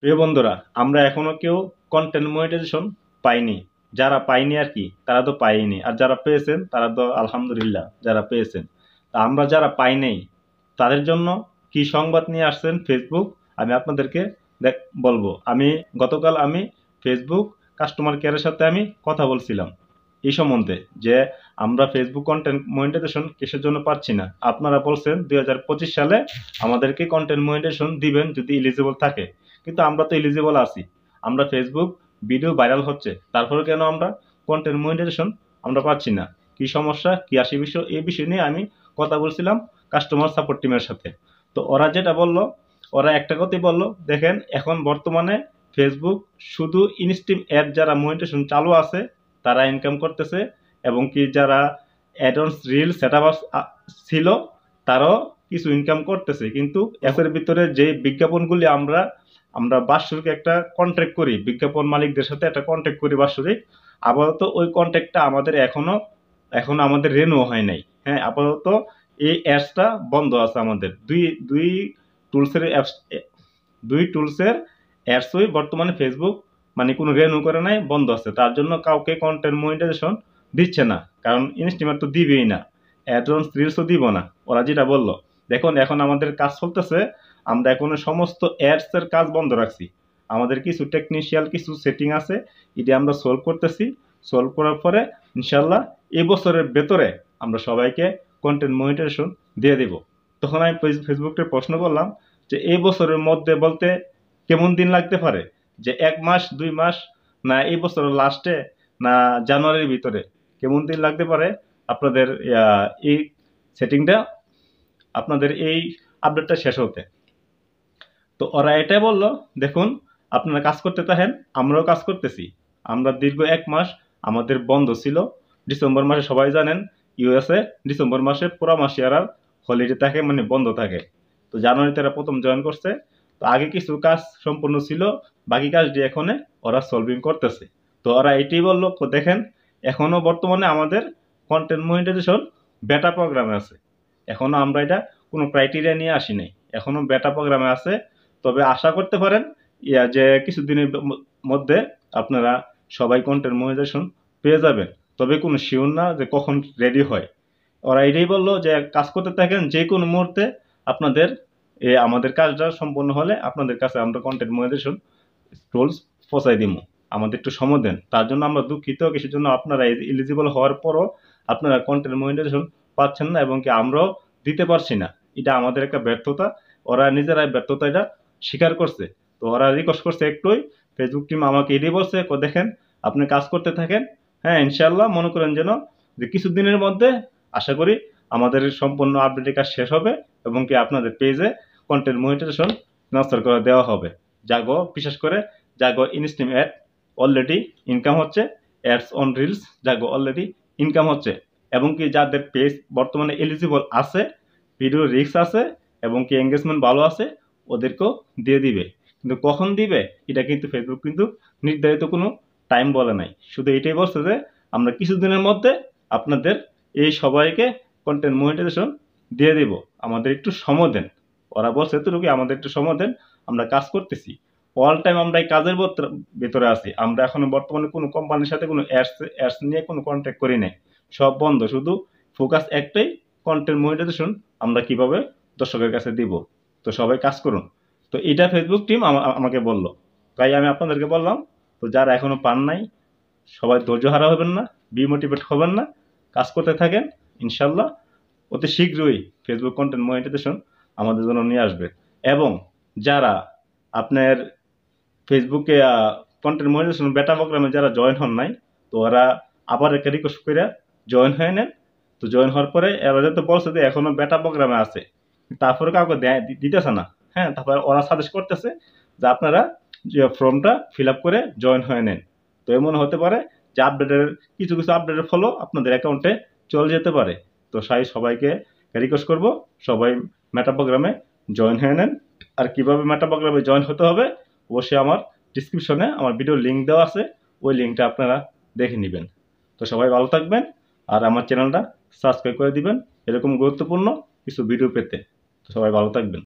প্রিয় বন্ধুরা, আমরা এখনো কেউ কন্টেন্ট মনিটাইজেশন পাইনি। যারা পাইনি আর কি, তারা তো পাইনি, আর যারা পেয়েছেন তারা তো আলহামদুলিল্লাহ যারা পেয়েছেন। তা আমরা যারা পাই নাই তাদের জন্য কি সংবাদ নিয়ে আসছেন ফেসবুক, আমি আপনাদেরকে বলবো। গতকাল আমি ফেসবুক কাস্টমার কেয়ারের সাথে আমি কথা বলছিলাম এই সম্বন্ধে, যে আমরা ফেসবুক কন্টেন্ট মনিটাইজেশন কিসের জন্য পাচ্ছি না। আপনারা বলছেন 2025 সালে আমাদেরকে কন্টেন্ট মনিটাইজেশন দিবেন যদি এলিজিবল থাকে, কিন্তু আমরা তো এলিজিবল আছি। আমরা ফেসবুক ভিডিও ভাইরাল হচ্ছে, তারপরে কেন আমরা কন্টেন্ট মনিটাইজেশন আমরা পাচ্ছি না? কি সমস্যা, কি আসে বিষয়, এই বিষয় নিয়ে আমি কথা বলছিলাম কাস্টমার সাপোর্ট টিমের সাথে। তো ওরা যেটা বললো, ওরা একটা কথাই বললো, দেখেন এখন বর্তমানে ফেসবুক শুধু ইনস্ট্রিম অ্যাড যারা মনিটাইজেশন চালু আছে তারা ইনকাম করতেছে, এবং কি যারা অ্যাডভান্স রিল সেটআপ ছিল তারাও কিছু ইনকাম করতেছে। কিন্তু অ্যাপের ভিতরে যে বিজ্ঞাপনগুলি আমরা আমরা বাৎসরিক একটা কন্ট্রাক্ট করি, বিজ্ঞাপন মালিকদের সাথে একটা কন্ট্রাক্ট করি বাৎসরিক। আপাতত ওই কন্ট্রাক্টটা আমাদের এখনো আমাদের রেনু হয় নাই। হ্যাঁ, আপাতত এই অ্যাপসটা বন্ধ আছে আমাদের। দুই দুই টুলসের অ্যাপস, দুই টুলসের অ্যাডসই বর্তমানে ফেসবুক মানে কোনো রেনু করে নাই, বন্ধ আছে। তার জন্য কাউকে কন্টেন্ট মনিটাইজেশন দিচ্ছে না, কারণ ইনস্টিমার তো দিবেই না, অ্যাডভান্স রিলসও দিব না। ওরা যেটা বললো, দেখুন এখন আমাদের কাজ চলতেছে, আমরা এখন সমস্ত অ্যাডসের কাজ বন্ধ রাখছি। আমাদের কিছু টেকনিশিয়াল কিছু সেটিং আছে, এটা আমরা সলভ করতেছি। সলভ করার পরে ইনশাল্লাহ এই বছরের ভেতরে আমরা সবাইকে কন্টেন্ট মনিটাইজেশন দিয়ে দেব। তখন আমি ফেসবুকে প্রশ্ন করলাম যে এই বছরের মধ্যে বলতে কেমন দিন লাগতে পারে, যে 1 মাস 2 মাস, না এই বছরের লাস্টে, না জানুয়ারির ভিতরে, কেমন দিন লাগতে পারে আপনাদের এই সেটিংটা, আপনাদের এই আপডেটটা শেষ হতে? তো ওরা এটাই বললো, দেখুন আপনারা কাজ করতে থাকেন, আমরাও কাজ করতেছি। আমরা দীর্ঘ 1 মাস আমাদের বন্ধ ছিল। ডিসেম্বর মাসে সবাই জানেন ইউএসএ ডিসেম্বর মাসে পুরো মাস আর হলিডে থাকে, মানে বন্ধ থাকে। তো জানুয়ারিতে এরা প্রথম জয়েন করছে। তো আগে কিছু কাজ সম্পূর্ণ ছিল, বাকি কাজটি এখন ওরা সলভিং করতেছে। তো ওরা এটাই বললো, দেখেন এখনো বর্তমানে আমাদের কন্টেন্ট মনিটাইজেশন বেটা প্রোগ্রামে আছে। এখনো আমরা এটা কোনো ক্রাইটেরিয়া নিয়ে আসি নাই, এখনো বেটা প্রোগ্রামে আছে। তবে আশা করতে পারেন যে কিছুদিনের মধ্যে আপনারা সবাই কন্টেন্ট মনিটাইজেশন পেয়ে যাবেন। তবে কোনো শিওর না যে কখন রেডি হয়। ওরা এটাই বললো যে কাজ করতে থাকেন, যে কোনো মুহূর্তে আপনাদের আমাদের কাজটা সম্পন্ন হলে আপনাদের কাছে আমরা কন্টেন্ট মনিটাইজেশন টুলস পৌঁছাই দিব। আমাদের একটু সময় দেন, তার জন্য আমরা দুঃখিত। কিছুর জন্য আপনারা এলিজিবল হওয়ার পরও আপনারা কন্টেন্ট মনিটাইজেশন পাচ্ছেন না, এবং কি আমরাও দিতে পারছি না। এটা আমাদের একটা ব্যর্থতা, ওরা নিজেরাই ব্যর্থতা এটা স্বীকার করছে। তো ওরা রিকোয়েস্ট করছে একটুই, ফেসবুক টিম আমাকে এটাই বলছে, দেখেন আপনি কাজ করতে থাকেন, হ্যাঁ ইনশাল্লাহ মনে করেন যেন যে কিছুদিনের মধ্যে আশা করি আমাদের সম্পূর্ণ আপডেটের কাজ শেষ হবে, এবং কি আপনাদের পেজে কন্টেন্ট মনিটাইজেশন ট্রান্সফার করে দেওয়া হবে। জাগো বিশেষ করে জাগো ইনস্টিম অ্যাড অলরেডি ইনকাম হচ্ছে, ads on reels Jago already income হচ্ছে, এবং কি যাদের পেজ বর্তমানে এলিজিবল আছে, ভিডিও রিস্ক আছে, এবং কি এঙ্গেজমেন্ট ভালো আছে, ওদেরকেও দিয়ে দিবে। কিন্তু কখন দিবে এটা কিন্তু ফেসবুক কিন্তু নির্ধারিত কোনো টাইম বলে নাই, শুধু এটাই বলছে যে আমরা কিছুদিনের মধ্যে আপনাদের এই সবাইকে কন্টেন্ট মনিটাইজেশন দিয়ে দিব, আমাদের একটু সময় দেন। ওরা বলছে এতটুকু, আমাদের একটু সময় দেন, আমরা কাজ করতেছি। অল টাইম আমরা এই কাজের ভেতরে আছি। আমরা এখন বর্তমানে কোনো কোম্পানির সাথে কোনো অ্যাডস নিয়ে কোনো কন্ট্যাক্ট করি নাই, সব বন্ধ। শুধু ফোকাস একটাই, কন্টেন্ট মনিটাইজেশন আমরা কিভাবে দর্শকের কাছে দিব। তো সবাই কাজ করুন। তো এটা ফেসবুক টিম আমাকে বলল, তাই আমি আপনাদেরকে বললাম। তো যারা এখনো পান নাই সবাই ধৈর্য হারা হবেন না, ডিমোটিভেট হবেন না, কাজ করতে থাকেন। ইনশাল্লাহ অতি শীঘ্রই ফেসবুক কন্টেন্ট মনিটাইজেশন আমাদের জন্য নিয়ে আসবে। এবং যারা আপনার ফেসবুকে কন্টেন্ট মনিটাইজেশন বেটা প্রোগ্রামে যারা জয়েন হন নাই, তো ওরা আবার একটা রিকোয়েস্ট করে জয়েন হয়ে নেন। তো জয়েন হওয়ার পরে এরা যেহেতু বলছে যে এখনো বেটা প্রোগ্রামে আছে, তারপরে কাউকে দিতেছে না। হ্যাঁ, তারপরে ওরা সাজেস্ট করতেছে যে আপনারা যে ফর্মটা ফিল আপ করে জয়েন হয়ে নেন। তো এমন হতে পারে যে আপডেটের কিছু কিছু আপডেটের ফলো আপনাদের অ্যাকাউন্টে চলে যেতে পারে। তো সবাইকে রিকোয়েস্ট করব, সবাই মেটা প্রোগ্রামে জয়েন হয়ে নেন। আর কিভাবে মেটা প্রোগ্রামে জয়েন হতে হবে অবশ্যই আমার ডিসক্রিপশনে আমার ভিডিওর লিঙ্ক দেওয়া আছে, ওই লিঙ্কটা আপনারা দেখে নেবেন। তো সবাই ভালো থাকবেন, আর আমার চ্যানেলটা সাবস্ক্রাইব করে দিবেন এরকম গুরুত্বপূর্ণ কিছু ভিডিও পেতে। তো সবাই ভালো থাকবেন।